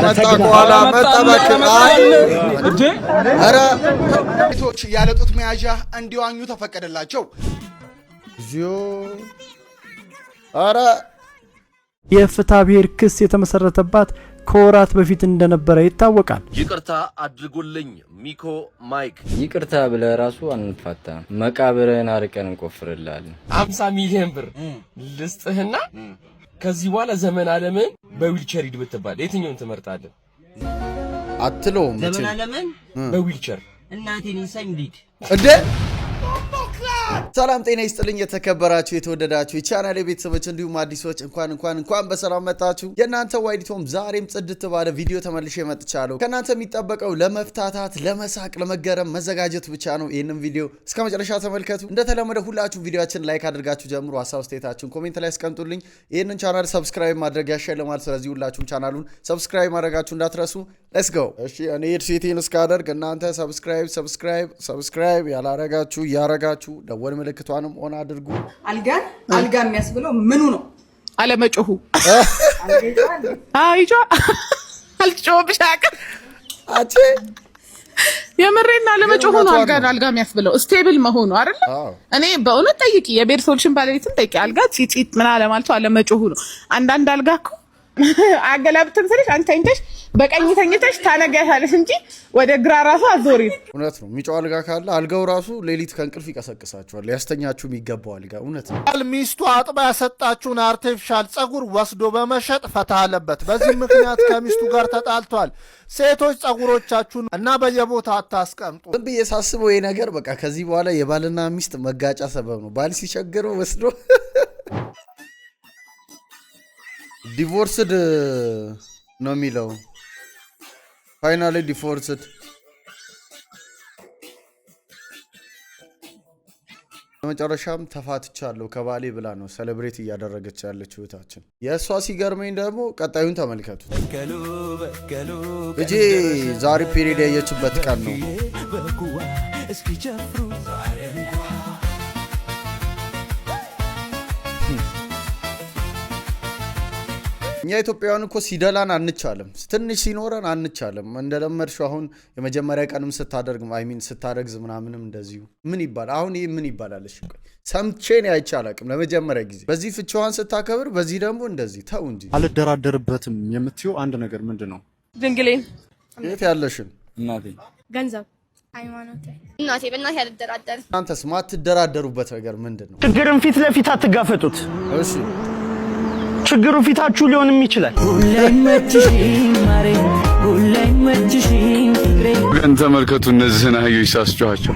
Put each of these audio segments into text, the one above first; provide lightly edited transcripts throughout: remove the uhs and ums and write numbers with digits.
መጣ በኋላ መጣበክ እንዴ አረ ቶች ያለጡት መያዣ እንዲዋኙ ተፈቀደላቸው ዚዮ አረ የፍትሐ ብሔር ክስ የተመሰረተባት ከወራት በፊት እንደነበረ ይታወቃል። ይቅርታ አድርጉልኝ ሚኮ ማይክ ይቅርታ ብለ ራሱ አንፋታም መቃብርህን አርቀን እንቆፍርልሃለን 50 ሚሊዮን ብር ልስጥህና ከዚህ በኋላ ዘመን ዓለምን በዊልቸር ሂድ ብትባል የትኛውን ትመርጣለህ? አትለውም ዘመን ዓለምን በዊልቸር እናቴን ኢንሳይድ ሊድ እንዴ ሰላም ጤና ይስጥልኝ የተከበራችሁ የተወደዳችሁ የቻናሌ ቤተሰቦች እንዲሁም አዲሶች እንኳን በሰላም መጣችሁ። የናንተ ዋይዲቶም ዛሬም ጽድት ባለ ቪዲዮ ተመልሼ መጥቻለሁ። ከናንተ የሚጠበቀው ለመፍታታት ለመሳቅ ለመገረም መዘጋጀት ብቻ ነው። ይሄንን ቪዲዮ እስከመጨረሻ ተመልከቱ። እንደተለመደ ሁላችሁ ቪዲዮአችንን ላይክ አድርጋችሁ ጀምሩ። ሐሳብ አስተያየታችሁን ኮሜንት ላይ አስቀምጡልኝ። ይሄንን ቻናል ሰብስክራይብ ማድረግ ያሻለማል። ስለዚህ ሁላችሁም ቻናሉን ሰብስክራይብ ማድረጋችሁ እንዳትረሱ። ሌትስ ጎ። እሺ እኔ ሴቲን እስካደርግ እናንተ ሰብስክራይብ ያላረጋችሁ ያረጋችሁ ደወል ምልክቷንም ኦን አድርጉ። አልጋ የሚያስብለው ምኑ ነው? አለመጮሁ አይጆ አልጮህብሽ አቀ አቺ የምሬና አለመጮሁ ነው። አልጋ የሚያስብለው ስቴብል መሆኑ አይደል? እኔ በእውነት ጠይቂ የቤር ሶሉሽን ባለቤትን ጠይቂ። አልጋ ጪጪት ምን አለማለቱ አለመጮሁ ነው። አንዳንድ አልጋ እኮ አገላብጥን ስለሽ አንተ እንተሽ በቀኝ ተኝተሽ ታነጋታለሽ እንጂ ወደ ግራ ራሱ አዞሪ። እውነት ነው። ሚጫው አልጋ ካለ አልጋው ራሱ ሌሊት ከእንቅልፍ ይቀሰቅሳችኋል። ያስተኛችሁ የሚገባው አልጋ እውነት ነው። ሚስቱ አጥባ ያሰጣችሁን አርቲፊሻል ጸጉር ወስዶ በመሸጥ ፈታ አለበት። በዚህ ምክንያት ከሚስቱ ጋር ተጣልቷል። ሴቶች ጸጉሮቻችሁን እና በየቦታ አታስቀምጡ። ዝም ብዬ ሳስበው ይሄ ነገር በቃ ከዚህ በኋላ የባልና ሚስት መጋጫ ሰበብ ነው። ባል ሲቸግረው ወስዶ ዲቮርስድ ነው የሚለው። ፋይናሊ ዲቮርስድ በመጨረሻም ተፋትቻለሁ ከባሌ ብላ ነው ሴሌብሬት እያደረገች ያለችው እህታችን። የእሷ ሲገርመኝ ደግሞ ቀጣዩን ተመልከቱ። እጄ ዛሬ ፔሪድ ያየችበት ቀን ነው። እኛ ኢትዮጵያውያን እኮ ሲደላን አንቻለም፣ ትንሽ ሲኖረን አንቻለም። እንደለመድሽው አሁን የመጀመሪያ ቀንም ስታረግዝ ምናምንም እንደዚሁ ምን ይባል አሁን ይሄ ምን ይባላል? እሺ ሰምቼን አይቻላቅም ለመጀመሪያ ጊዜ በዚህ ፍቺዋን ስታከብር፣ በዚህ ደግሞ እንደዚህ ተው እንጂ። አልደራደርበትም የምትዩ አንድ ነገር ምንድነው? ድንግሌን የት ያለሽን እናቴ ገንዘብ ሃይማኖት እናቴ በእናቴ አልደራደር። አንተስ ማትደራደሩበት ነገር ምንድነው? ችግርን ፊት ለፊት አትጋፈጡት። እሺ ችግሩ ፊታችሁ ሊሆንም ይችላል። ግን ተመልከቱ እነዚህን አህዮች ሳስጨዋቸው።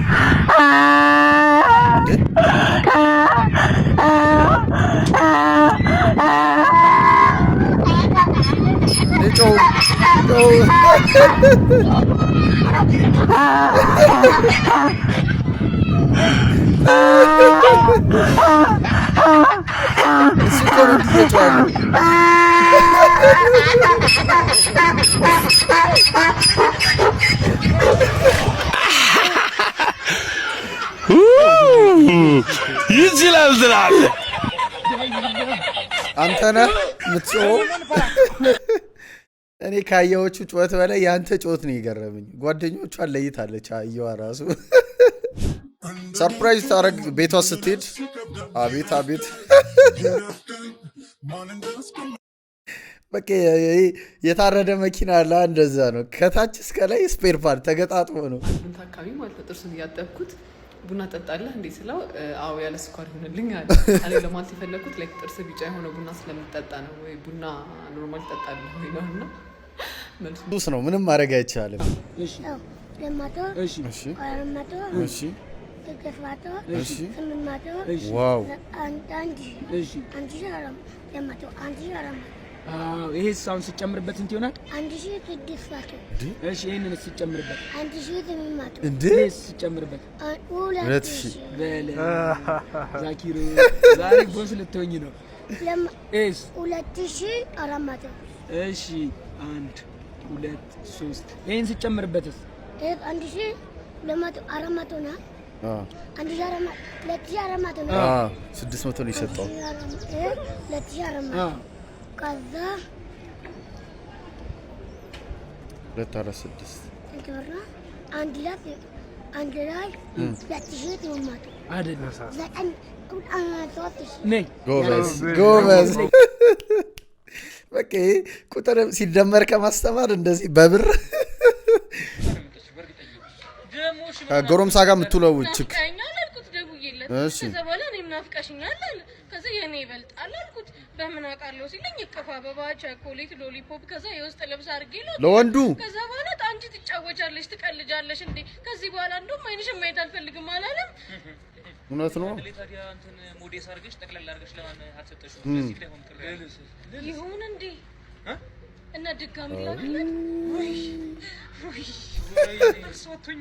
ይችላል ዝራል አንተና ምትጾ እኔ ካየዎቹ ጩኸት በላይ ያንተ ጩኸት ነው ይገረመኝ። ጓደኞቿን ለይታለች አየዋ ራሱ ሰርፕራይዝ ታረግ ቤቷ ስትሄድ አቤት በቃ የታረደ መኪና አለ እንደዛ ነው። ከታች እስከ ላይ ስፔር ፓርት ተገጣጥሞ ነው። ታካቢ ማለት ጥርሱን ያጠብኩት ቡና ጠጣለህ እንዴ ስለው አው ያለ ስኳር ይሆንልኝ አለ። አለ ለማለት የፈለኩት ላይክ ጥርስ ቢጫ የሆነ ቡና ስለምጠጣ ነው ወይ ቡና ኖርማል ጠጣለህ ወይ ነውና መልሱ ነው። ምንም ማድረግ አይቻልም። እሺ ለማቶ እሺ እሺ ተከፋቶ እሺ ስምማቶ ዋው አንዳንድ እሺ አንቺ ሻራም ለማቶ አንቺ ሻራም ይሄ ሳውን ሲጨምርበት እንት ይሆናል 1600 እሺ ይሄንን ሲጨምርበት 1800 እንዴ ሲጨምርበት 2000 በለ ዛኪሩ ዛሬ ቦስ ልትሆኝ ነው። እስ 2400 እሺ 1 2 3 ይሄን ሲጨምርበትስ 1400 ነው። 1400 ነው። 600 ነው የሰጠው 2400 ከዛ 246 አንድ ላይ ለትሽት ይወማቱ አይደለም ጎበዝ በቃ ቁጥር ሲደመር ከማስተማር እንደዚህ በብር ጎረምሳ ጋር የምትውለው ችክ እሺ ከዛ የኔ ይበልጣል አልኩት በምን አውቃለሁ ሲለኝ እቅፍ አበባ ቸኮሌት ሎሊፖፕ ከዛ የውስጥ ልብስ አድርጌለት ለወንዱ ከዛ በኋላ አንቺ ትጫወቻለሽ ትቀልጃለሽ እንዴ ከዚህ በኋላ እንደውም አይንሽም ማየት አልፈልግም አላለም እውነት ነው ሞዴስ አድርገሽ ጠቅላላ አድርገሽ ለማን አትሰጠሽው ይሁን እንዴ እና ድጋሚ ላድርግ ሷቱኝ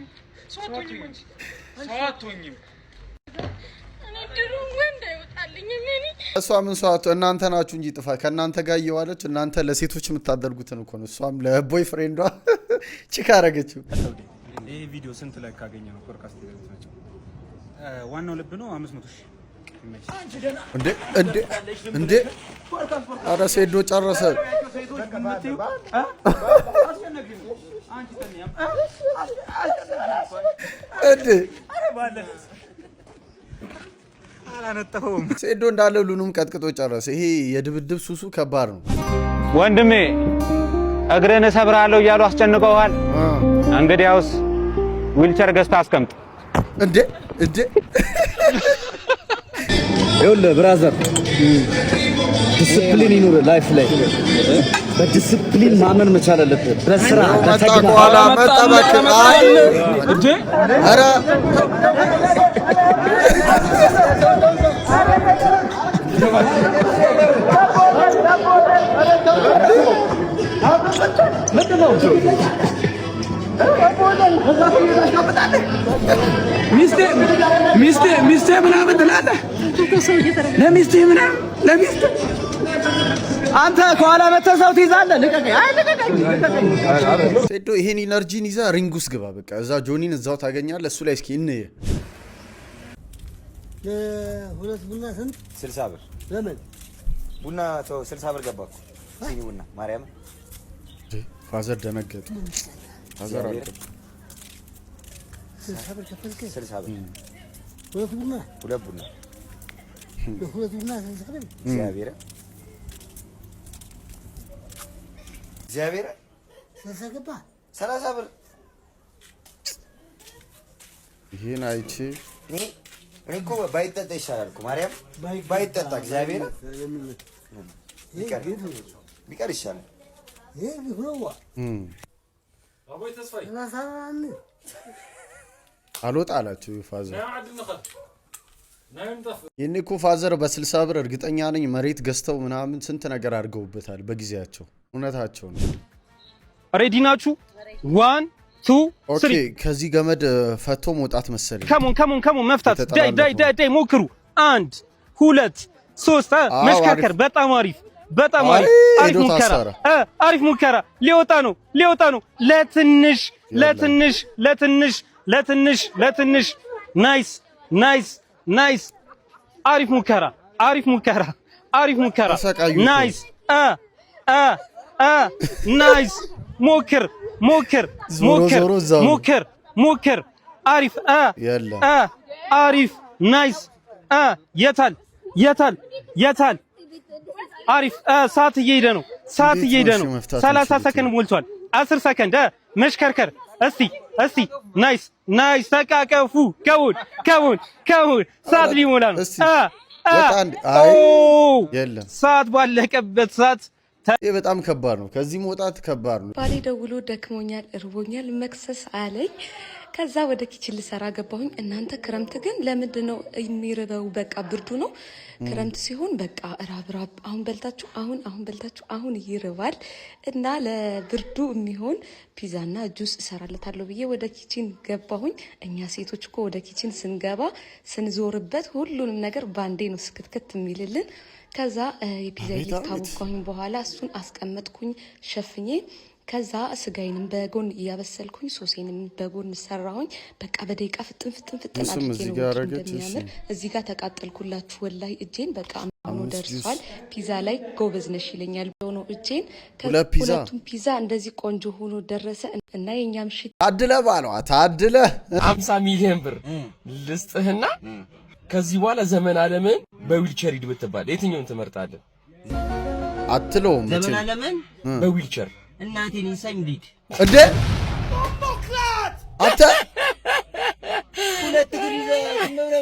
እሷ ምን ሰዓቱ እናንተ ናችሁ እንጂ ጥፋት ከእናንተ ጋር እየዋለች እናንተ ለሴቶች የምታደርጉትን እኮ ነው እሷም ለቦይ ፍሬንዷ ቺክ አረገችው ይሄ ቪዲዮ ስንት ላይ ካገኘ ነው ፖድካስት ይዘታቸው ዋናው ልብ ነው 500,000 እንዴ አረ ሴዶ ጨረሰ እንዴ ሴዶ እንዳለ ሁሉንም ቀጥቅጦ ጨረሰ ይሄ የድብድብ ሱሱ ከባድ ነው ወንድሜ እግረን ሰብራለሁ እያሉ አስጨንቀዋል እንግዲያውስ ዊልቸር ገዝታ አስቀምጥ እንዴ ይኸውልህ ብራዘር ዲሲፕሊን ይኑር ላይፍ ላይ በዲሲፕሊን ማመን መቻል አለብህ በስራ በተግባር መጠበቅ አይ እንዴ አረ ሚስቴ ምናምን ትላለህ ለሚስቴ ምናምን ለሚስቴ አንተ ከኋላ መተህ ሰው ትይዛለህ ልቀቀኝ ሴዶ ይሄን ኢነርጂን ይዛ ሪንግ ውስጥ ግባ በቃ እዛ ጆኒን እዛው ታገኛለህ እሱ ላይ እስኪ እንየ ለሁለት ቡና ስንት 60 ብር ለምን ቡና 60 ብር ገባኩ ሲኒ ቡና ማርያም ፋዘር ደነገጠ ፋዘር አለ 60 ብር ከፈልከ 60 ብር ሁለት ቡና ሁለት ቡና 60 ብር እግዚአብሔር 30 ብር ይሄን አይቼ እኔ እኮ ባይጠጣ ይሻላል እኮ ማርያም ባይጠጣ እግዚአብሔር ቢቀር ይሻላል ይሄ ቢሆንዋ አቦይ ተስፋይ አልወጣ አላችሁ ፋዘር የኔ እኮ ፋዘር በ60 ብር እርግጠኛ ነኝ መሬት ገዝተው ምናምን ስንት ነገር አድርገውበታል በጊዜያቸው እውነታቸው ነው ሬዲ ናችሁ 1 2 3 ኦኬ ከዚህ ገመድ ፈቶ መውጣት መሰለኝ ከሞን መፍታት ዳይ ሞክሩ 1 2 3 መሽከርከር በጣም አሪፍ አሪፍ ሙከራ ሊወጣ ነው ለትንሽ ናይስ አሪፍ ሙከራ ናይስ ናይስ ሞክር አሪፍ አሪፍ ናይስ የታል አሪፍ ሰዓት እየሄደ ነው 30 ሰከንድ ሞልቷል 10 ሰከንድ መሽከርከር እስቲ ናይስ ተቃቀፉ ከውን ሰዓት ሊሞላ ነው ሰዓት ባለቀበት ሰዓት ይሄ በጣም ከባድ ነው ከዚህ መውጣት ከባድ ነው ባሌ ደውሎ ደክሞኛል እርቦኛል መክሰስ አለኝ ከዛ ወደ ኪችን ልሰራ ገባሁኝ እናንተ ክረምት ግን ለምንድነው የሚርበው በቃ ብርዱ ነው ክረምት ሲሆን በቃ ራብ አሁን በልታችሁ አሁን ይርባል እና ለብርዱ የሚሆን ፒዛና ጁስ እሰራለታለሁ ብዬ ወደ ኪችን ገባሁኝ እኛ ሴቶች እኮ ወደ ኪችን ስንገባ ስንዞርበት ሁሉንም ነገር ባንዴ ነው ስክትክት የሚልልን ከዛ የፒዛ ሊስት ካቦካሁኝ በኋላ እሱን አስቀመጥኩኝ ሸፍኜ ከዛ ስጋዬንም በጎን እያበሰልኩኝ ሶሴንም በጎን ሰራሁኝ በቃ በደቂቃ ፍጥን አድርጌ ነው እንደሚያምር እዚህ ጋር ተቃጠልኩላችሁ ወላይ እጄን በቃ አሁን ደርሷል ፒዛ ላይ ጎበዝ ነሽ ይለኛል ሆኖ ነው እጄን ሁለቱም ፒዛ እንደዚህ ቆንጆ ሆኖ ደረሰ እና የኛም ሽት ታድለ ባሏ ታድለ 50 ሚሊዮን ብር ልስጥህና ከዚህ በኋላ ዘመን ዓለምን በዊልቸር ሂድ ብትባል የትኛውን ትመርጣለህ? አትለውም ዘመን ዓለምን በዊልቸር እናቴን እንሳኝ ልሂድ እንዴ አንተ ሁለት እግር ይዘህ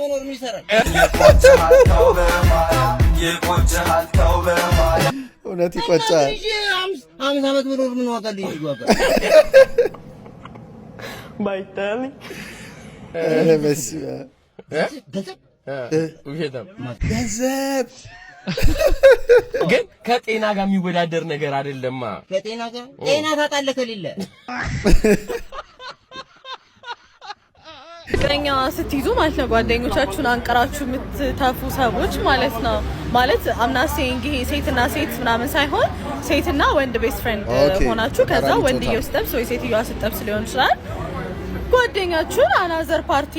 መኖር ምን ይሰራል? እውነት ይቆጫል። 50 ዓመት መኖር ምን ዋጋ አለው? ይጓጋ ባይታኒ ገንዘብ ግን ከጤና ጋር የሚወዳደር ነገር አይደለማ። ከጤና ጋር ጤና ታጣለህ ከሌለ ፍቅረኛ ስትይዙ ማለት ነው ጓደኞቻችሁን አንቀራችሁ የምትተፉ ሰዎች ማለት ነው። ማለት አምናሴንግ ይሄ ሴትና ሴት ምናምን ሳይሆን ሴትና ወንድ ቤስት ፍሬንድ ሆናችሁ ከዛ ወንድየው ስጠብስ ወይ ሴትዮዋ ስጠብስ ሊሆን ይችላል። ጓደኛችሁን አናዘር ፓርቲ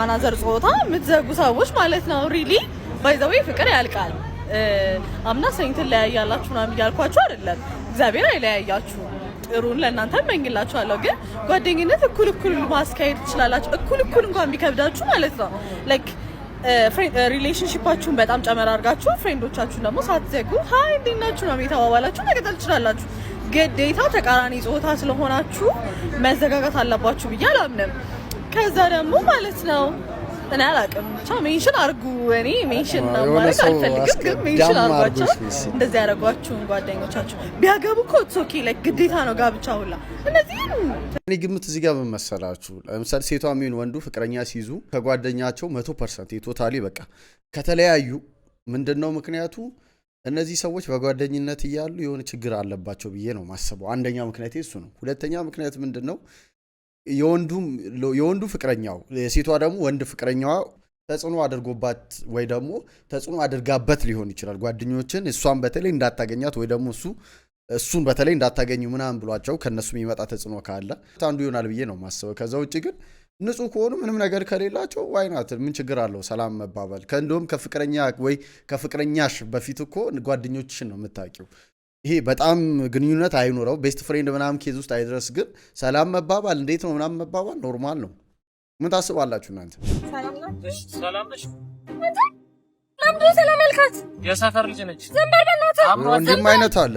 አናዘር ጾታ የምትዘጉ ሰዎች ማለት ነው። ሪሊ ባይ ዘ ዌይ ፍቅር ያልቃል። አምናሴንግ ትለያያላችሁ ምናምን እያልኳችሁ አይደለም። እግዚአብሔር አይለያያችሁ። ጥሩን ለእናንተ እመኝላችኋለሁ። ግን ጓደኝነት እኩል ማስካሄድ ትችላላችሁ። እኩል እንኳን ቢከብዳችሁ ማለት ነው። ላይክ ሪሌሽንሺፓችሁን በጣም ጨመር አድርጋችሁ ፍሬንዶቻችሁን ደግሞ ሳትዘጉ ሃይ እንዴት ናችሁ ነው የተባባላችሁ መቀጠል ትችላላችሁ። ግዴታ ተቃራኒ ጾታ ስለሆናችሁ መዘጋጋት አለባችሁ ብዬ አላምንም። ከዛ ደግሞ ማለት ነው እኔ አላውቅም ብቻ ሜንሽን አድርጉ። እኔ ሜንሽን ነው ማለት አልፈልግም፣ ግን ሜንሽን አድርጓቸው እንደዚህ ያደረጓችሁን ጓደኞቻችሁ ቢያገቡ እኮ ኦኬ ላይክ ግዴታ ነው ጋብቻ ሁላ እነዚህ እኔ ግምት እዚህ ጋር ምን መሰላችሁ? ለምሳሌ ሴቷ ምን ወንዱ ፍቅረኛ ሲይዙ ከጓደኛቸው 100% ቶታሊ በቃ ከተለያዩ ምንድነው ምክንያቱ? እነዚህ ሰዎች በጓደኝነት እያሉ የሆነ ችግር አለባቸው ብዬ ነው ማስበው። አንደኛ ምክንያት እሱ ነው። ሁለተኛ ምክንያት ምንድነው? የወንዱ ፍቅረኛው የሴቷ ደግሞ ወንድ ፍቅረኛዋ ተጽዕኖ አድርጎባት ወይ ደግሞ ተጽዕኖ አድርጋበት ሊሆን ይችላል ጓደኞችን እሷን በተለይ እንዳታገኛት ወይ ደግሞ እሱን በተለይ እንዳታገኙ ምናምን ብሏቸው ከነሱ የሚመጣ ተጽዕኖ ካለ አንዱ ይሆናል ብዬ ነው ማስበው። ከዛ ውጪ ግን ንጹህ ከሆኑ ምንም ነገር ከሌላቸው ዋይናት ምን ችግር አለው ሰላም መባባል። ከእንደውም ከፍቅረኛ ወይ ከፍቅረኛሽ በፊት እኮ ጓደኞችሽን ነው የምታውቂው። ይሄ በጣም ግንኙነት አይኖረው ቤስት ፍሬንድ ምናምን ኬዝ ውስጥ አይድረስ፣ ግን ሰላም መባባል እንዴት ነው ምናምን መባባል ኖርማል ነው። ምን ታስባላችሁ እናንተ? ሰላም ነሽ? ለምንድን ሰላም ያልካት? የሰፈር ልጅ ነች። ዝም በል በእናትህ። ወንድም አይነት አለ።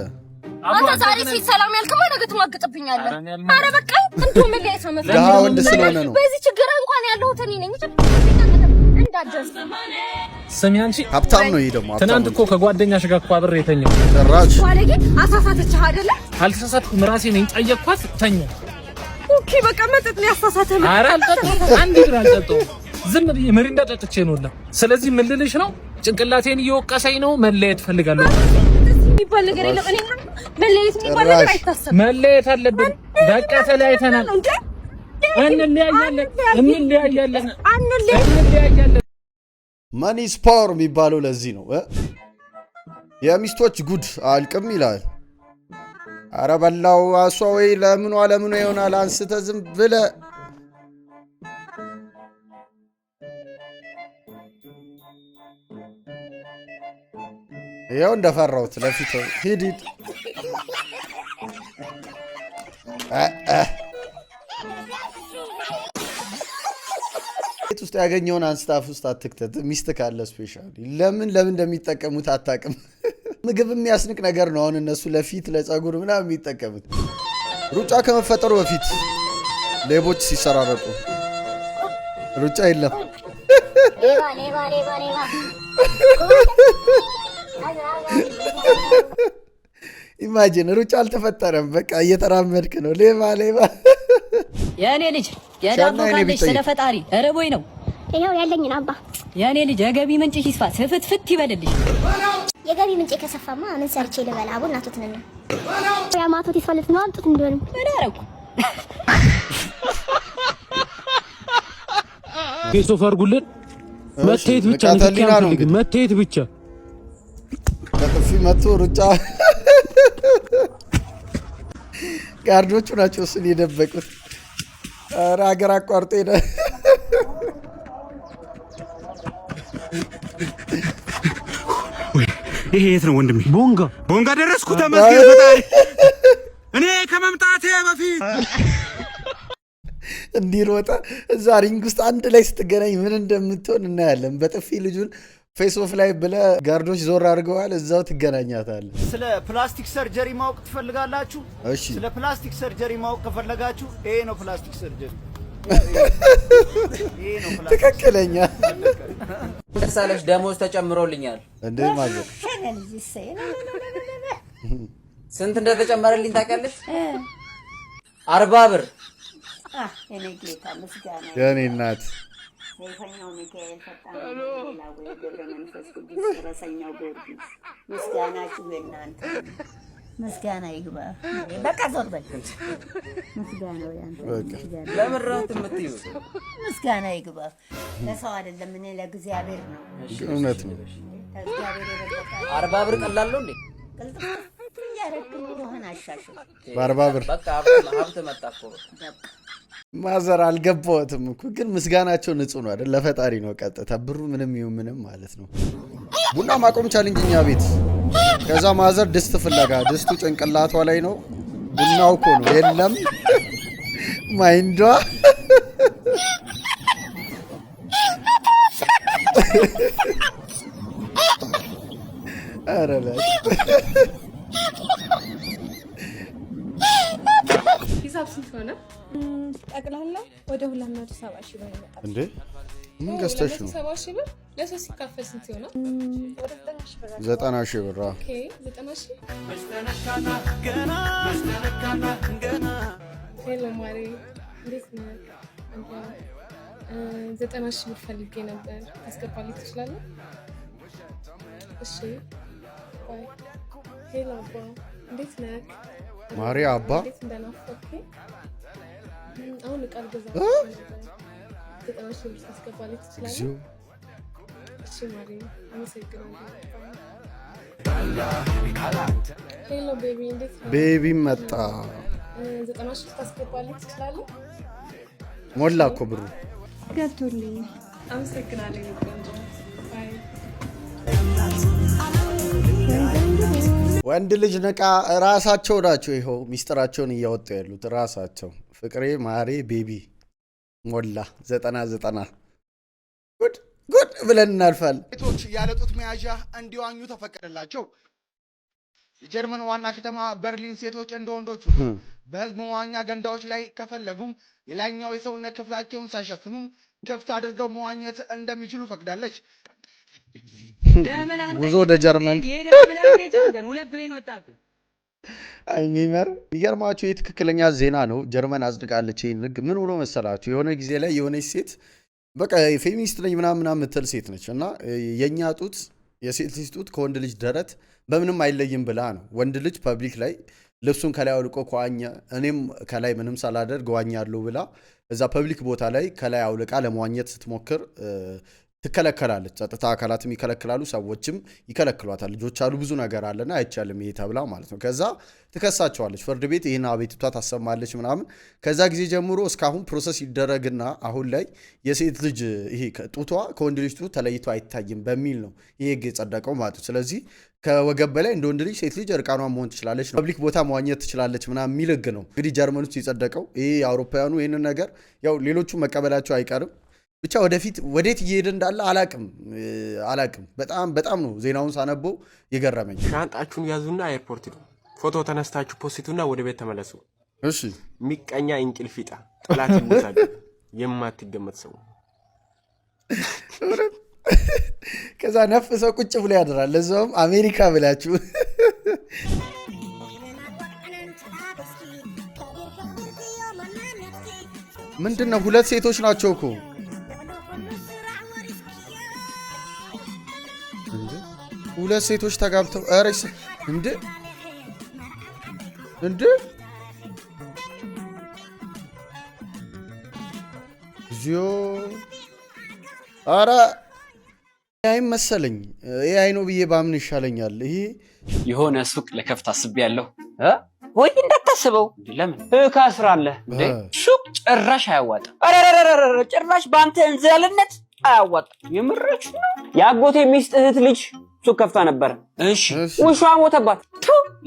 አንተ ዛሬ ፊት ሰላም ያልክማ ነገ ትማግጥብኛለህ። ኧረ በቃ እንደው መለያየት ነው መሰለኝ። ደሃ ወንድ ስለሆነ ነው። በዚህ ችግር እንኳን ያለሁት እኔ ነኝ። እንዳትደርስ ስሚ አንቺ ሀብታም ነው። ይሄ ደግሞ ትናንት እኮ ከጓደኛሽ ጋር እኮ አብሬ የተኛው ጭራሽ ዋለጌ አሳሳተችህ አይደለ? አልተሳሳትኩም፣ ራሴ ነኝ ጠየቅኳት ተኛው። ኦኬ በቃ መጠጥ ነው ያሳሳተህ። ኧረ አልጠጣሁም፣ አንድ ድር አልጠጣሁም። ዝም ብዬ ምሪንዳ ጠጥቼ ነው። ስለዚህ ምን ልልሽ ነው? ጭንቅላቴን እየወቀሰኝ ነው። መለየት ፈልጋለሁ። የሚባል ነገር የለም። እኔ መለየት የሚባል ነገር አይታሰብም። መለየት አለብን። በቃ ተለያይተናል። እንለያያለን። መኒ ስፓወር የሚባለው ለዚህ ነው። የሚስቶች ጉድ አልቅም ይላል። አረ በላው አሷ ወይ ለምኗ ይሆናል። አንስተ ዝም ብለ ይኸው እንደፈራሁት ለፊት ሂድ ቤት ውስጥ ያገኘውን አንስታፍ ውስጥ አትክተት። ሚስት ካለ ስፔሻሊ ለምን እንደሚጠቀሙት አታውቅም። ምግብ የሚያስንቅ ነገር ነው። አሁን እነሱ ለፊት ለፀጉር ምናምን የሚጠቀሙት። ሩጫ ከመፈጠሩ በፊት ሌቦች ሲሰራረቁ ሩጫ የለም። ኢማጂን ሩጫ አልተፈጠረም። በቃ እየተራመድክ ነው። ሌባ የኔ ልጅ የዳቦ ካለሽ ስለ ፈጣሪ እርቦኝ ነው። ይኸው ያለኝን አባ የኔ ልጅ የገቢ ምንጭ ይስፋ ስፍትፍት ይበልልሽ። የገቢ ምንጭ ከሰፋማ ምን ሰርቼ ልበላ? አቡና ቱትንና ያማቱት ይስፋለት ነው። አምጡት እንደሆነ ምን አረኩ? ኬሶ ፈርጉልን። መተየት ብቻ ነው። መተየት ብቻ ከጥፊ መቶ ሩጫ ጋርዶቹ ናቸው እሱን የደበቁት። ኧረ ሀገር አቋርጦ ሄደ። ይሄ የት ነው ወንድሜ? ቦንጋ ደረስኩ። ተመስገን ፈጣሪ። እኔ ከመምጣቴ በፊት እንዲሮጣ እዛ ሪንግ ውስጥ አንድ ላይ ስትገናኝ ምን እንደምትሆን እናያለን። በጥፊ ልጁን ፌስ ኦፍ ላይ ብለህ ጋርዶች ዞር አድርገዋል። እዛው ትገናኛታለህ። ስለ ፕላስቲክ ሰርጀሪ ማወቅ ትፈልጋላችሁ? እሺ፣ ስለ ፕላስቲክ ሰርጀሪ ማወቅ ከፈለጋችሁ ይሄ ነው ፕላስቲክ ሰርጀሪ። ትክክለኛ ደሳለሽ ደሞዝ ተጨምሮልኛል። እንዴ ማዘር ስንት እንደተጨመረልኝ ታውቂያለሽ? 40 ብር። የኔ ጌታ ምስጋና የኔ እናት የፈኛው ሚካኤል ፈጣን ላው የገብረ መንፈስ ቅዱስ ረሰኛው ጊዮርጊስ ምስጋናችሁ የእናንተ ምስጋና ይግባ። በቃ ዞር በል። ምስጋናው ያንተ ምስጋና ለምን ራውት የምትይው? ምስጋና ይግባ። ለሰው አይደለም እኔ ለእግዚአብሔር ነው። እውነት ነው። እግዚአብሔር የበለጠ 40 ብር ቀላል ነው እንዴ? ያረክ ኑሮህን አሻሽል። በ40 ብር በቃ ሀብት መጣ እኮ። ማዘር አልገባሁትም እኮ ግን ምስጋናቸው ንጹህ ነው አይደል? ለፈጣሪ ነው ቀጥታ ብሩ ምንም ይሁን ምንም ማለት ነው። ቡና ማቆም ቻሌንጅ እኛ ቤት። ከዛ ማዘር ድስት ፍለጋ፣ ድስቱ ጭንቅላቷ ላይ ነው፣ ቡናው እኮ ነው የለም ማይንዷ። ኧረ ላይ ሂሳብ ስንት ሆነ? ጠቅላላ ወደ 270 ሺህ ብር ይመጣል። እንዴ ምን ገዝተሽ ነው? 270 ሺህ ብር ለሶስት ሲካፈል ስንት ይሆናል? ወደ 90 ሺህ ብር። 90 ሺህ ብር። ኦኬ 90 ሺህ። ሄሎ ማሪ እንዴት ነህ? 90 ሺህ ብር ፈልጌ ነበር። ታስገባልኝ ትችላለህ? እሺ ባይ። ሄሎ አባ እንዴት ነህ? ማሪ አባ እንዴት እንደናፈቅከኝ። አሁን ቃል ገዛ 90 ሺህ ብር ታስገባልኝ ትችላለህ? እሺ ማሪ አመሰግናለሁ። ሄሎ ቤቢ እንዴት ነህ? ቤቢ መጣ። 90 ሺህ ታስገባልኝ ትችላለህ? ሞላ እኮ ብሩ ገብቶልኝ። አመሰግናለሁ ቆንጆ። ባይ። ወንድ ልጅ ንቃ። ራሳቸው ናቸው ይኸው ሚስጥራቸውን እያወጡ ያሉት ራሳቸው። ፍቅሬ ማሬ ቤቢ ሞላ 90 ጉድ ጉድ ብለን እናልፋለን። ሴቶች ያለ ጡት መያዣ እንዲዋኙ ተፈቀደላቸው። የጀርመን ዋና ከተማ በርሊን ሴቶች እንደ ወንዶቹ በህዝብ መዋኛ ገንዳዎች ላይ ከፈለጉም የላይኛው የሰውነት ክፍላቸውን ሳይሸፍኑ ክፍት አድርገው መዋኘት እንደሚችሉ ፈቅዳለች። ጉዞ ወደ ጀርመን የሚመር የሚገርማችሁ የትክክለኛ ዜና ነው። ጀርመን አጽድቃለች ይህን ህግ። ምን ብሎ መሰላችሁ? የሆነ ጊዜ ላይ የሆነች ሴት በቃ ፌሚኒስት ነኝ ምናምን የምትል ሴት ነች እና የእኛ ጡት የሴት ልጅ ጡት ከወንድ ልጅ ደረት በምንም አይለይም ብላ ነው። ወንድ ልጅ ፐብሊክ ላይ ልብሱን ከላይ አውልቆ ከዋኘ እኔም ከላይ ምንም ሳላደርግ ዋኛለሁ ብላ እዛ ፐብሊክ ቦታ ላይ ከላይ አውልቃ ለመዋኘት ስትሞክር ትከለከላለች። ጸጥታ አካላትም ይከለክላሉ፣ ሰዎችም ይከለክሏታል። ልጆች አሉ፣ ብዙ ነገር አለና አይቻልም ይሄ ተብላ ማለት ነው። ከዛ ትከሳቸዋለች፣ ፍርድ ቤት ይህን አቤቱታ ታሰማለች ምናምን። ከዛ ጊዜ ጀምሮ እስካሁን ፕሮሰስ ይደረግና አሁን ላይ የሴት ልጅ ይሄ ጡቷ ከወንድ ልጅ ጡት ተለይቶ አይታይም በሚል ነው ይሄ ህግ የጸደቀው ማለት ነው። ስለዚህ ከወገብ በላይ እንደ ወንድ ልጅ ሴት ልጅ እርቃኗን መሆን ትችላለች፣ ፐብሊክ ቦታ መዋኘት ትችላለች ምናምን የሚል ህግ ነው እንግዲህ ጀርመን ውስጥ የጸደቀው። ይሄ አውሮፓውያኑ ይህንን ነገር ያው ሌሎቹ መቀበላቸው አይቀርም። ብቻ ወደፊት ወዴት እየሄደ እንዳለ አላቅም። በጣም ነው ዜናውን ሳነበው የገረመኝ። ሻንጣችሁን ያዙና ኤርፖርት ሂዱ፣ ፎቶ ተነስታችሁ ፖስቱና ወደ ቤት ተመለሱ። እሺ። ሚቀኛ እንቅልፍ ይጣ፣ ጠላት ይሞታል። የማትገመት ሰው ከዛ ነፍ ሰው ቁጭ ብሎ ያድራል። ለዛውም አሜሪካ ብላችሁ ምንድነው? ሁለት ሴቶች ናቸው እኮ ሁለት ሴቶች ተጋብተው አረስ እንዴ ዚዮ አራ ያይ መሰለኝ ይሄ አይኖ ብዬ ባምን ይሻለኛል። ይሄ የሆነ ሱቅ ለከፍት አስቤያለሁ። ወይ እንዳታስበው። ለምን እካስራለህ እንዴ? ሱቅ ጭራሽ አያዋጣም። አረረረረ ጭራሽ ባንተ እንዝላልነት አያዋጣም። የምረች ያጎቴ ሚስት እህት ልጅ ሱቅ ከፍታ ነበር። እሺ ውሻ ሞተባት።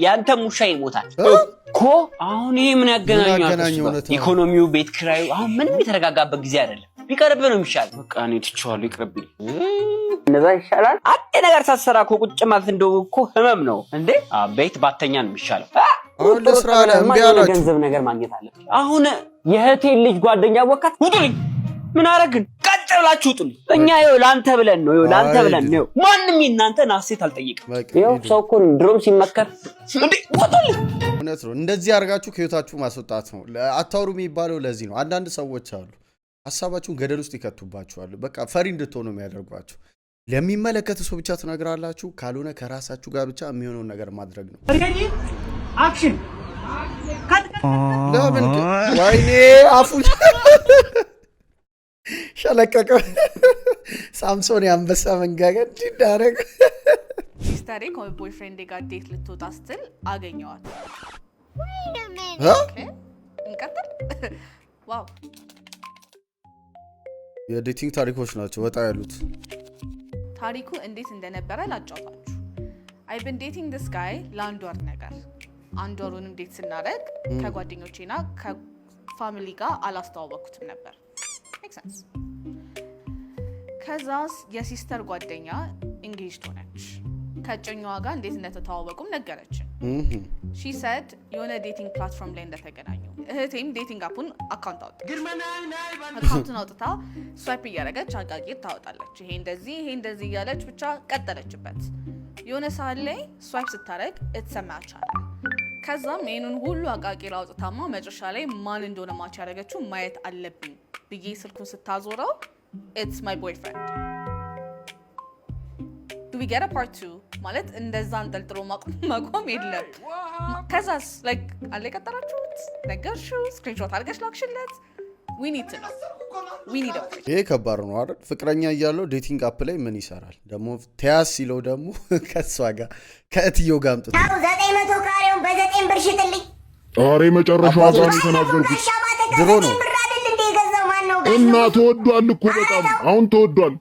ያንተም ውሻ ይሞታል እኮ። አሁን ይሄ ምን ያገናኛል? ኢኮኖሚው፣ ቤት ኪራዩ አሁን ምንም የተረጋጋበት ጊዜ አይደለም። ቢቀርብ ነው የሚሻለው። በቃ እኔ ትቼዋለሁ፣ ይቅርብኝ። እንደዛ ይሻላል። አንድ ነገር ሳትሰራ እኮ ቁጭ ማለት እንደው እኮ ህመም ነው እንዴ። ቤት ባተኛ ነው የሚሻለው። አሁን ለስራ ላይ እምቢ አላችሁ። ገንዘብ ነገር ማግኘት አለ። አሁን የእህቴን ልጅ ጓደኛ ወካት ውጡልኝ። ምን አረግን? ቀጥ ብላችሁ ውጡልኝ። እኛ ይኸው ላንተ ብለን ነው፣ ይኸው ላንተ ብለን ነው። ማንም እናንተን አሴት አልጠይቅም። ይኸው ሰው እኮ ድሮም ሲመከር እንዴ ውጡልኝ። እውነት ነው። እንደዚህ አድርጋችሁ ከህይወታችሁ ማስወጣት ነው። አታውሩ የሚባለው ለዚህ ነው። አንዳንድ ሰዎች አሉ ሐሳባችሁን ገደል ውስጥ ይከቱባችኋል። በቃ ፈሪ እንድትሆኑ የሚያደርጓችሁ። ለሚመለከት ሰው ብቻ ትነግራላችሁ፣ ካልሆነ ከራሳችሁ ጋር ብቻ የሚሆነውን ነገር ማድረግ ነው። አክሽን ለምን ወይኔ አፉ ሸለቀቀ። ሳምሶን ያንበሳ መንጋጋ እንዲዳረግ ሲስተሬ ከቦይፍሬንድ ጋር ዴት ልትወጣ ስትል አገኘዋት። እንቀጥል። ዋው የዴቲንግ ታሪኮች ናቸው ወጣ ያሉት። ታሪኩ እንዴት እንደነበረ ላጫውታችሁ። አይ ቢን ዴቲንግ ዲስ ጋይ ለአንድ ወር ነገር። አንድ ወሩንም ዴት ስናደርግ ከጓደኞቼና ከፋሚሊ ጋር አላስተዋወቅኩትም ነበር። ሜክ ሰንስ። ከዛስ የሲስተር ጓደኛ ኢንጌጅድ ሆነች። ከእጮኛዋ ጋር እንዴት እንደተተዋወቁም ነገረችን። ሺ ሰድ የሆነ ዴቲንግ ፕላትፎርም ላይ እንደተገናኙ። እህቴም ዴቲንግ አፑን አካውንቱን አውጥታ ስዋይፕ እያደረገች አቃቂር ታወጣለች። ይሄ እንደዚህ እያለች ብቻ ቀጠለችበት። የሆነ ሰዓት ላይ ስዋይፕ ስታደርግ እትሰማች አለ። ከዛም ይህንን ሁሉ አቃቂር አውጥታማ መጨረሻ ላይ ማን እንደሆነ ማች ያደረገችው ማየት አለብኝ ብዬ ስልኩን ስታዞረው ኢትስ ማይ ቦይፍሬንድ። ዱ ዊ ጌት አ ፓርት 2 ማለት እንደዛ አንጠልጥሎ ማቆም የለም። ከዛስ ላይክ አለ የቀጠራችሁት ነገርሽው ስክሪንሾት አድርገሽ ላክሽለት። ዊ ኒድ ቱ ኖው ዊ ኒድ አ ይሄ ከባድ ነው አይደል? ፍቅረኛ እያለው ዴቲንግ አፕ ላይ ምን ይሰራል ደግሞ? ተያዝ ሲለው ደግሞ ከሷ ጋር ከእትየው ጋር አምጥቶ 900 ካሬውን በ9 ብር ሽጥልኝ። ኧረ መጨረሻው አዛን የተናገርኩት ድሮ ነው እና ተወዷል እኮ በጣም አሁን ተወዷል።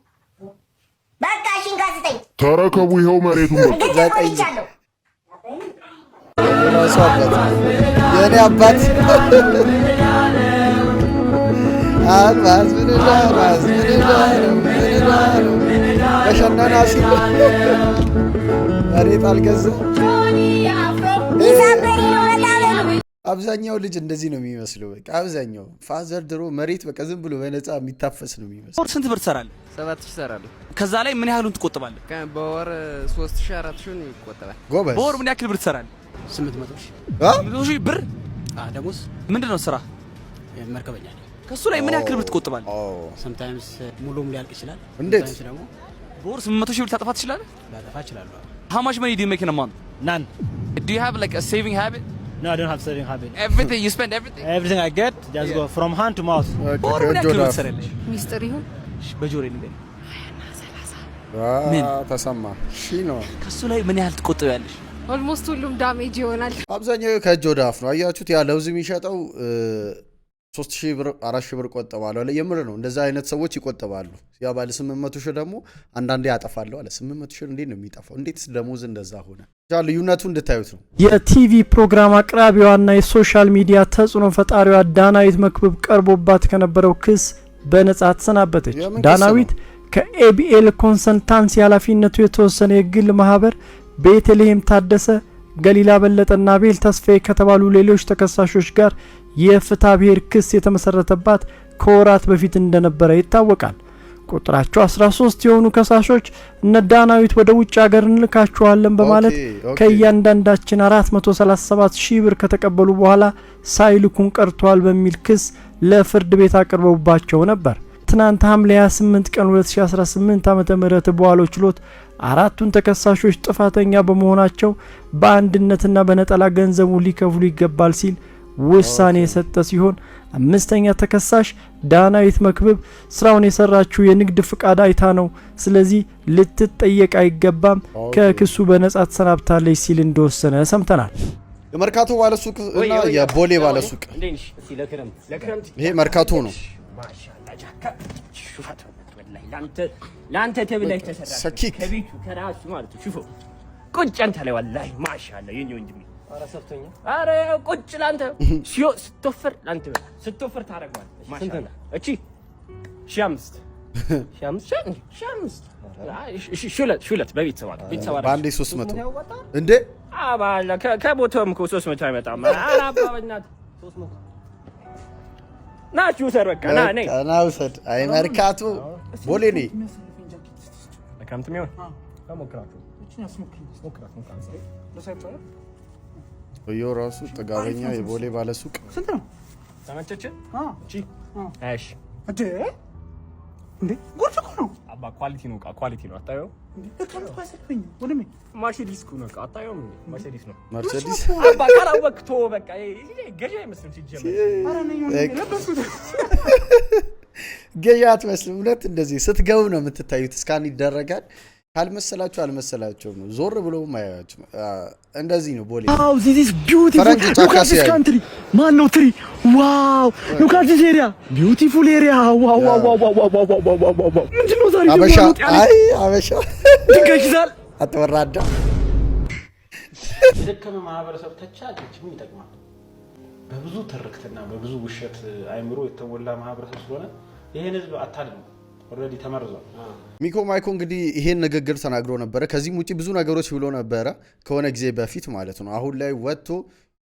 በቃ ሽንካ ስጠኝ። ተረከቡ ይኸው መሬቱን የኔ አባት አልባዝ በሸናና ሲል መሬት አልገዛ። አብዛኛው ልጅ እንደዚህ ነው የሚመስለው። በቃ አብዛኛው ፋዘር ድሮ መሬት በቃ ዝም ብሎ በነፃ የሚታፈስ ነው የሚመስለው። ስንት ብር ትሰራለህ? 7000 እሰራለሁ። ከዛ ላይ ምን ያህሉን ትቆጥባለህ? በወር 3000 4000 ይቆጠባል። ጎበዝ። በወር ምን ያክል ብር ትሰራለህ? 800 ሺህ ብር። ደሞዝ ምንድን ነው ስራ? መርከበኛ ነኝ። ከሱ ላይ ምን ያክል ብር ትቆጥባለህ? sometimes ሙሉም ሊያልቅ ይችላል። እንዴት ደግሞ በወር 800 ሺህ ብር ታጠፋ ትችላለህ? ላጠፋ እችላለሁ። How much money do you make in a month? None. Do you have like a saving habit? No, I don't have saving habit. Everything you spend everything? Everything I get just go from hand to mouth. በወር ምን ያክል ብር ትሰራለህ? ሚስጥር ይሁን በጆሮ ንገረኝ። ምን ተሰማ? ሺ ነው። ከሱ ላይ ምን ያህል ትቆጥቢያለሽ? ኦልሞስት ሁሉም ዳሜጅ ይሆናል። አብዛኛው ከእጅ ወደ አፍ ነው። አያችሁት? ያ ለውዝ የሚሸጠው 3000 ብር 4000 ብር ቆጠባሉ አለ። የምር ነው። እንደዛ አይነት ሰዎች ይቆጠባሉ። ያ ባለ 800 ሺህ ደግሞ አንዳንዴ ያጠፋሉ አለ። 800 ሺህ እንዴት ነው የሚጠፋው? እንዴትስ ደሞዝ እንደዛ ሆነ? ልዩነቱ እንድታዩት ነው። የቲቪ ፕሮግራም አቅራቢዋና የሶሻል ሚዲያ ተጽዕኖ ፈጣሪዋ ዳናዊት መክብብ ቀርቦባት ከነበረው ክስ በነጻ ተሰናበተች። ዳናዊት ከኤቢኤል ኮንሰልታንሲ ኃላፊነቱ የተወሰነ የግል ማህበር ቤተልሔም ታደሰ፣ ገሊላ በለጠና ቤል ተስፋዬ ከተባሉ ሌሎች ተከሳሾች ጋር የፍትሐ ብሔር ክስ የተመሰረተባት ከወራት በፊት እንደነበረ ይታወቃል። ቁጥራቸው 13 የሆኑ ከሳሾች እነ ዳናዊት ወደ ውጭ ሀገር እንልካቸዋለን በማለት ከእያንዳንዳችን 437 ሺህ ብር ከተቀበሉ በኋላ ሳይልኩን ቀርተዋል በሚል ክስ ለፍርድ ቤት አቅርበውባቸው ነበር። ትናንት ሐምሌ 28 ቀን 2018 ዓ.ም በዋለው ችሎት አራቱን ተከሳሾች ጥፋተኛ በመሆናቸው በአንድነትና በነጠላ ገንዘቡ ሊከፍሉ ይገባል ሲል ውሳኔ የሰጠ ሲሆን አምስተኛ ተከሳሽ ዳናዊት መክብብ ስራውን የሰራችው የንግድ ፍቃድ አይታ ነው፣ ስለዚህ ልትጠየቅ አይገባም፣ ከክሱ በነጻ ተሰናብታለች ሲል እንደወሰነ ሰምተናል። የመርካቶ ባለሱቅ እና የቦሌ ባለሱቅ ይሄ መርካቶ ነው። ለአንተ ተብለህ ተሰራ ከቤቱ ከራሱ ማለት ነው። ሽፎ ቁጭ አንተ ላይ ወላሂ ማሻአላ የኔ ወንድሜ። ኧረ ሰፍቶኛ። ኧረ ቁጭ ላንተ ስትወፍር ላንተ ስትወፍር ታደርገዋለህ። ማሻአላ እቺ 5,000 ሹለት በቤተሰብ በአንዴ 300 እንዴ? አባላ ከቦታውም እኮ 300 አይመጣም። ኧረ አባ በእናትህ 300 ናችሁ ሰር በቃ ና ውሰድ። አይ መርካቶ ቦሌ ነኝ። ለካምት ሚሆን ወዮ ራሱ ጥጋበኛ የቦሌ ባለሱቅ ስንት ነው? ተመቸች? እቺ እሺ እንዴ እንዴ ጉድ እኮ ነው። አባ ኳሊቲ ነው፣ ኳሊቲ ነው። አታየው? ለካምት ባሰልፈኝ ወንድሜ መርሴዲስ እኮ ነው። አታየው? መርሴዲስ ነው። መርሴዲስ አባ ካላወቅቶ በቃ ገዢ አይመስልም ሲጀመር። ኧረ ነኝ ለበስኩት ገዢ አትመስልም። እውነት እንደዚህ ስትገቡ ነው የምትታዩት። እስካን ይደረጋል። ካልመሰላችሁ አልመሰላችሁም ነው። ዞር ብሎ ማያችሁ እንደዚህ ነው ቦሌ። ዋው this is beautiful look at this country man no tree wow look at this area beautiful area wow wow wow wow wow wow wow ምንድነው ዛሬ አበሻ አይ አበሻ ድንገሽዛል አትወራዳ የደከመ ማህበረሰብ ተቻለች ምን ይጠቅማል? በብዙ ትርክትና በብዙ ውሸት አይምሮ የተሞላ ማህበረሰብ ስለሆነ ይሄን ህዝብ አታድነው ኦሬዲ ተመርዟል። ሚኮ ማይኮ እንግዲህ ይሄን ንግግር ተናግሮ ነበር። ከዚህም ውጪ ብዙ ነገሮች ብሎ ነበር ከሆነ ጊዜ በፊት ማለት ነው። አሁን ላይ ወጥቶ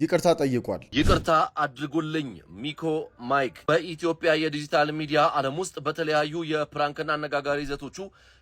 ይቅርታ ጠይቋል። ይቅርታ አድርጉልኝ ሚኮ ማይክ በኢትዮጵያ የዲጂታል ሚዲያ ዓለም ውስጥ በተለያዩ የፕራንክና አነጋጋሪ ይዘቶቹ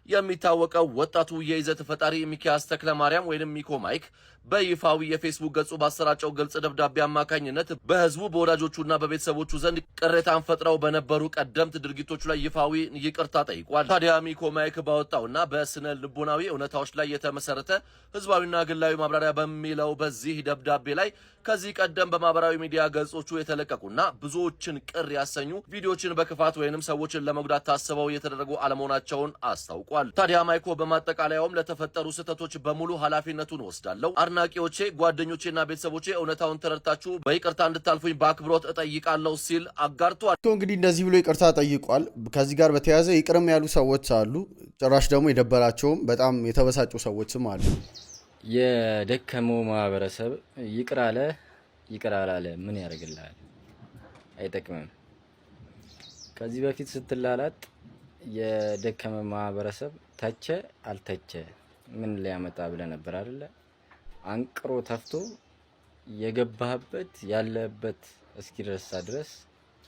የሚታወቀው ወጣቱ የይዘት ፈጣሪ ሚኪያስ ተክለማርያም ወይንም ሚኮ ማይክ በይፋዊ የፌስቡክ ገጹ ባሰራጨው ግልጽ ደብዳቤ አማካኝነት በህዝቡ በወዳጆቹና በቤተሰቦቹ ዘንድ ቅሬታን ፈጥረው በነበሩ ቀደምት ድርጊቶች ላይ ይፋዊ ይቅርታ ጠይቋል። ታዲያ ሚኮ ማይክ ባወጣውና በስነ ልቦናዊ እውነታዎች ላይ የተመሰረተ ህዝባዊና ግላዊ ማብራሪያ በሚለው በዚህ ደብዳቤ ላይ ከዚህ ቀደም በማህበራዊ ሚዲያ ገጾቹ የተለቀቁና ብዙዎችን ቅር ያሰኙ ቪዲዮዎችን በክፋት ወይንም ሰዎችን ለመጉዳት ታስበው የተደረጉ አለመሆናቸውን አስታውቋል። ታዲያ ማይኮ በማጠቃለያውም ለተፈጠሩ ስህተቶች በሙሉ ኃላፊነቱን ወስዳለሁ። አድናቂዎቼ፣ ጓደኞቼና ቤተሰቦቼ እውነታውን ተረድታችሁ በይቅርታ እንድታልፉኝ በአክብሮት እጠይቃለሁ ሲል አጋርቷል። እንግዲህ እንደዚህ ብሎ ይቅርታ ጠይቋል። ከዚህ ጋር በተያያዘ ይቅርም ያሉ ሰዎች አሉ፣ ጭራሽ ደግሞ የደበራቸውም በጣም የተበሳጩ ሰዎችም አሉ። የደከመው ማህበረሰብ ይቅር አለ ይቅር አላለ ምን ያደርግልሃል? አይጠቅምም። ከዚህ በፊት ስትላላጥ የደከመ ማህበረሰብ ተቸ አልተቸ ምን ሊያመጣ ብለህ ነበር አይደለ? አንቅሮ ተፍቶ የገባህበት ያለበት እስኪደርሳ ድረስ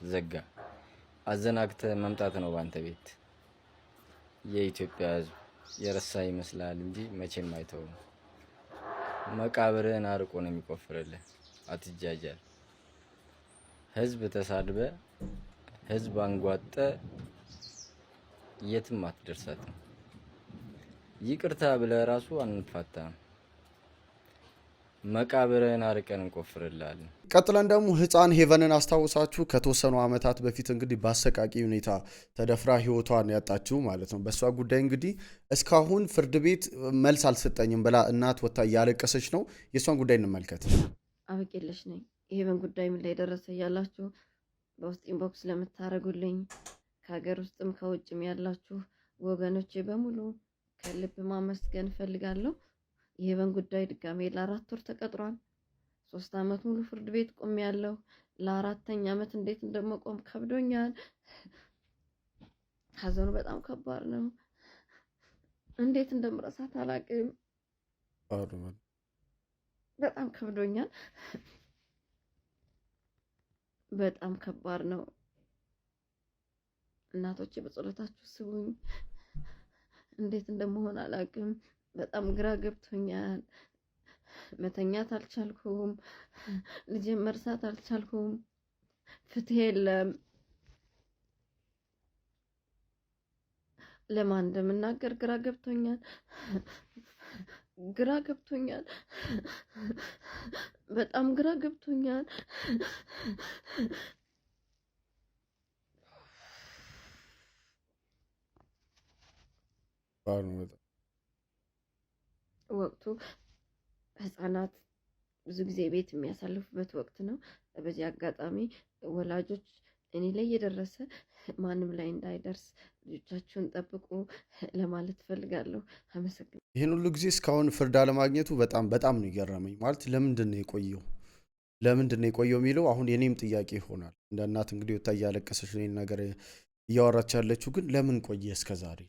ዘጋ። አዘናግተ መምጣት ነው ባንተ ቤት። የኢትዮጵያ ህዝብ የረሳ ይመስላል እንጂ መቼም አይተውም። መቃብርን አርቆ ነው የሚቆፍርልህ። አትጃጃል። ህዝብ ተሳድበ ህዝብ አንጓጠ የትም አትደርሳትም። ይቅርታ ብለህ ራሱ አንፋታም። መቃብርን አርቀን እንቆፍርልሃለን። ቀጥለን ደግሞ ህፃን ሄቨንን አስታውሳችሁ ከተወሰኑ አመታት በፊት እንግዲህ በአሰቃቂ ሁኔታ ተደፍራ ህይወቷን ያጣችው ማለት ነው። በሷ ጉዳይ እንግዲህ እስካሁን ፍርድ ቤት መልስ አልሰጠኝም ብላ እናት ወጣ እያለቀሰች ነው። የሷን ጉዳይ እንመልከት። አበቄለሽ ነኝ። ሄቨን ጉዳይ ምን ላይ ደረሰ እያላችሁ በውስጥ ኢንቦክስ ለምታደርጉልኝ ከሀገር ውስጥም ከውጭም ያላችሁ ወገኖቼ በሙሉ ከልብ ማመስገን እፈልጋለሁ። የሄቨን ጉዳይ ድጋሜ ለ4 ወር ተቀጥሯል። 3 አመት ሙሉ ፍርድ ቤት ቆሜያለሁ። ለ4ኛ አመት እንዴት እንደመቆም ከብዶኛል። ሀዘኑ በጣም ከባድ ነው። እንዴት እንደምረሳት አላውቅም። በጣም ከብዶኛል። በጣም ከባድ ነው። እናቶቼ በጸሎታችሁ ስቡኝ። እንዴት እንደመሆን አላውቅም። በጣም ግራ ገብቶኛል። መተኛት አልቻልኩም። ልጄን መርሳት አልቻልኩም። ፍትህ የለም። ለማን እንደምናገር ግራ ገብቶኛል። ግራ ገብቶኛል። በጣም ግራ ገብቶኛል። ወቅቱ ህፃናት ብዙ ጊዜ ቤት የሚያሳልፉበት ወቅት ነው። በዚህ አጋጣሚ ወላጆች እኔ ላይ የደረሰ ማንም ላይ እንዳይደርስ ልጆቻችሁን ጠብቁ ለማለት ፈልጋለሁ። አመሰግናለሁ። ይህን ሁሉ ጊዜ እስካሁን ፍርድ አለማግኘቱ በጣም ነው ይገረመኝ። ማለት ለምንድን ነው የቆየው የሚለው አሁን የኔም ጥያቄ ይሆናል። እንደ እናት እንግዲህ ወታ እያለቀሰች ነው ነገር እያወራች ያለችው፣ ግን ለምን ቆየ እስከዛሬ?